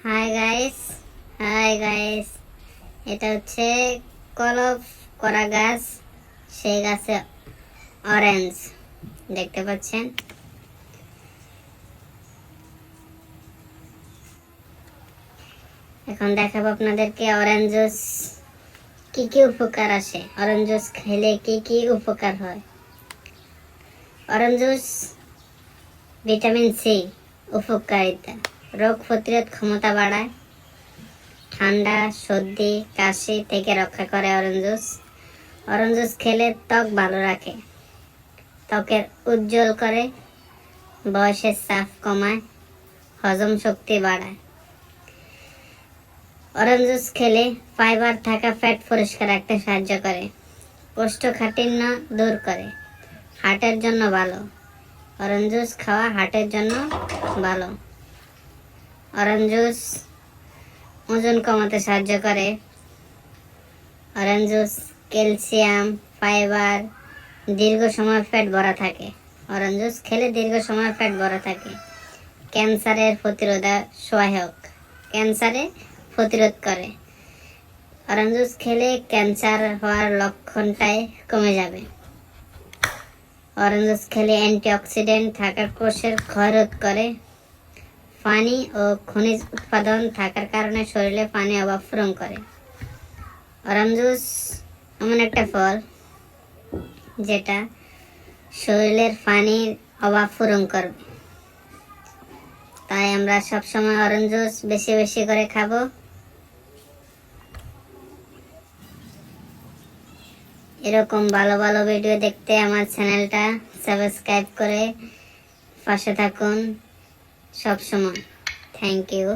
Hi guys এটা হচ্ছে Kolff করা গাছ। সেই গাছে অরেঞ্জ দেখতে পাচ্ছেন। এখন দেখাবো আপনাদেরকে অরেঞ্জ জুস কি কি উপকার আসে, অরেঞ্জ জুস খেলে কি কি উপকার হয়। অরেঞ্জ জুস ভিটামিন সি উপকারিতা, রোগ প্রতিরোধ ক্ষমতা বাড়ায়, ঠান্ডা সর্দি কাশি থেকে রক্ষা করে। অরেঞ্জ জুস খেলে ত্বক ভালো রাখে, ত্বকের উজ্জ্বল করে, বয়সের চাপ কমায়, হজম শক্তি বাড়ায়। অরেঞ্জ জুস খেলে ফাইবার থাকা ফ্যাট পরিষ্কার রাখতে সাহায্য করে, কোষ্ঠকাঠিন্য দূর করে, হার্টের জন্য ভালো। অরেঞ্জ জুস খাওয়া হার্টের জন্য ভালো। অরেঞ্জ জুস ওজন কমাতে সাহায্য করে। অরেঞ্জ জুস ক্যালসিয়াম, ফাইবার, দীর্ঘ সময় পেট ভরা থাকে। অরেঞ্জ জুস খেলে দীর্ঘ সময় পেট ভরা থাকে। ক্যান্সারের সহায়ক, ক্যান্সারে প্রতিরোধ করে। অরেঞ্জ জুস খেলে ক্যান্সার হওয়ার লক্ষণটাই কমে যাবে। অরেঞ্জ জুস খেলে অ্যান্টিঅক্সিডেন্ট থাকা কোষের ক্ষয় রোধ করে। পানি ও খনিজ উৎপাদন থাকার কারণে শরীরে পানি অভাব পূরণ করে। অরেঞ্জ জুস এমন একটা ফল যেটা শরীরের পানির অভাব পূরণ করবে। তাই আমরা সবসময় অরেঞ্জ জুস বেশি বেশি করে খাবো। এরকম ভালো ভালো ভিডিও দেখতে আমার চ্যানেলটা সাবস্ক্রাইব করে পাশে থাকুন সবসময়। Thank you.